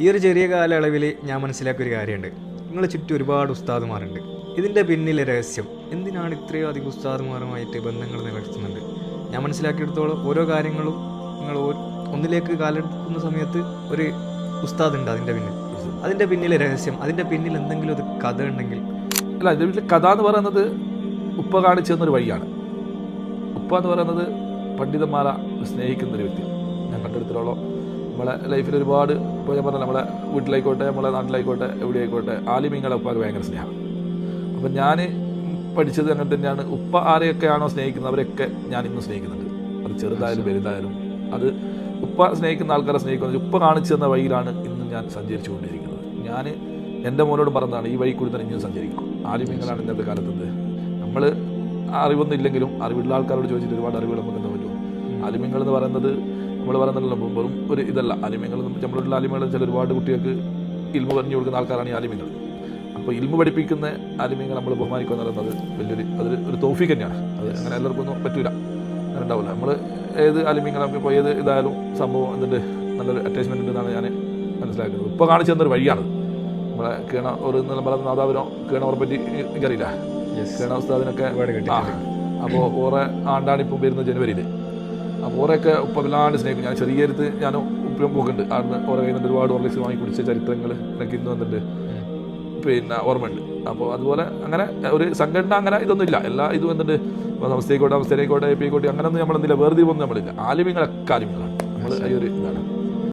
ഈ ഒരു ചെറിയ കാലയളവിൽ ഞാൻ മനസ്സിലാക്കിയൊരു കാര്യമുണ്ട്. നിങ്ങളെ ചുറ്റും ഒരുപാട് ഉസ്താദുമാരുണ്ട്. ഇതിൻ്റെ പിന്നിലെ രഹസ്യം എന്തിനാണ് ഇത്രയും അധികം ഉസ്താദുമാരുമായിട്ട് ബന്ധങ്ങൾ നിലനിർത്തുന്നുണ്ട്? ഞാൻ മനസ്സിലാക്കിയെടുത്തോളം ഓരോ കാര്യങ്ങളും നിങ്ങൾ ഒന്നിലേക്ക് കാലെടുക്കുന്ന സമയത്ത് ഒരു ഉസ്താദ് ഉണ്ട് അതിൻ്റെ പിന്നിലെ രഹസ്യം, അതിൻ്റെ പിന്നിൽ എന്തെങ്കിലും ഒരു കഥ ഉണ്ടെങ്കിൽ. അല്ല, ഇതിൻ്റെ കഥ എന്ന് പറയുന്നത് ഉപ്പ കാണിച്ചു തന്നൊരു വഴിയാണ്. ഉപ്പ എന്ന് പറയുന്നത് പണ്ഡിതന്മാരെ സ്നേഹിക്കുന്നൊരു വ്യക്തിയാണ്. ഞാൻ കണ്ടെടുത്തോളം നമ്മളെ ലൈഫിൽ ഒരുപാട്, ഇപ്പോൾ ഞാൻ പറഞ്ഞ നമ്മളെ വീട്ടിലായിക്കോട്ടെ, നമ്മളെ നാട്ടിലായിക്കോട്ടെ, എവിടെ ആയിക്കോട്ടെ, ആലിമീങ്ങളെ ഉപ്പാക്ക് ഭയങ്കര സ്നേഹമാണ്. അപ്പം ഞാൻ പഠിച്ചത് അങ്ങനെ തന്നെയാണ്. ഉപ്പ ആരെയൊക്കെയാണോ സ്നേഹിക്കുന്നത് അവരെയൊക്കെ ഞാൻ ഇന്നും സ്നേഹിക്കുന്നുണ്ട്. അത് ചെറുതായാലും വലുതായാലും അത് ഉപ്പ സ്നേഹിക്കുന്ന ആൾക്കാരെ സ്നേഹിക്കുന്നത് ഉപ്പ കാണിച്ചു തന്ന വഴിയിലാണ് ഇന്നും ഞാൻ സഞ്ചരിച്ചു കൊണ്ടിരിക്കുന്നത്. ഞാൻ എൻ്റെ മോനോട് പറഞ്ഞതാണ്, ഈ വഴി കൂടി തന്നെ ഇനിയും സഞ്ചരിക്കും. ആലിമീങ്ങളാണ് ഇന്നത്തെ കാലത്തത്. നമ്മൾ അറിവൊന്നും ഇല്ലെങ്കിലും അറിവുള്ള ആൾക്കാരോട് ചോദിച്ചിട്ട് ഒരുപാട് അറിവുകൾ നമുക്ക് എന്താ പറ്റും. ആലിമീങ്ങൾ എന്ന് പറയുന്നത് നമ്മൾ പറയുന്നല്ലോ വെറും ഒരു ഇതല്ല. ആലിമീങ്ങൾ നമ്മളുള്ള ആലിമീങ്ങൾ ചില ഒരുപാട് കുട്ടികൾക്ക് ഇൽമ പറഞ്ഞു കൊടുക്കുന്ന ആൾക്കാരാണ് ഈ ആലിമീങ്ങൾ. അപ്പോൾ ഇൽമ പഠിപ്പിക്കുന്ന ആലിമീങ്ങൾ നമ്മൾ ബഹുമാനിക്കുക എന്ന് പറയുന്നത് വലിയൊരു ഒരു തൗഫീഖ് തന്നെയാണ്. അത് അങ്ങനെ എല്ലാവർക്കും ഒന്നും പറ്റൂല, അങ്ങനെ ഉണ്ടാവില്ല. നമ്മൾ ഏത് ആലിമീങ്ങളാണ് ഇപ്പോൾ ഏത് ഇതായാലും സംഭവം എന്നിട്ട് നല്ലൊരു അറ്റാച്ച്മെൻറ്റ് ഉണ്ടെന്നാണ് ഞാൻ മനസ്സിലാക്കുന്നത്. ഇപ്പോൾ കാണിച്ചു തന്നൊരു വഴിയാണ്. നമ്മളെ കീണ ഒരു പറയുന്ന നാദാപുരം കീണവരെ പറ്റി എനിക്കറിയില്ല. കീണ ഉസ്താദിനൊക്കെ അപ്പോൾ ഓറെ ആണ്ടാണിപ്പം വരുന്നത് ജനുവരിയിൽ. അപ്പോൾ ഓരെയൊക്കെ ഉപ്പ വല്ലാണ്ട് സ്നേഹിക്കും. ഞാൻ ചെറിയരുത്ത് ഞാൻ ഉപ്പയും പോക്കുണ്ട്. അവിടുന്ന് ഓരോ കയ്യിൽ നിന്ന് ഒരുപാട് ഓർലിക്സ് വാങ്ങി കുടിച്ച ചരിത്രങ്ങൾ എനിക്ക് ഇന്ന് വന്നിട്ട് പിന്നെ ഓർമ്മയുണ്ട്. അപ്പോൾ അതുപോലെ അങ്ങനെ ഒരു സംഘടന അങ്ങനെ ഇതൊന്നും ഇല്ല. എല്ലാ ഇതും എന്നിട്ട് സംസ്ഥയായിക്കോട്ടെ, അവസ്ഥയിലായിക്കോട്ടെ, എ പി ആയിക്കോട്ടെ, അങ്ങനെ ഒന്നും നമ്മളെന്തില്ല, വേർതിരിവൊന്നും നമ്മളില്ല. ആലിമീങ്ങളൊക്കെ ആലിമീങ്ങളാണ്. നമ്മൾ ഈ ഒരു ഇതാണ്.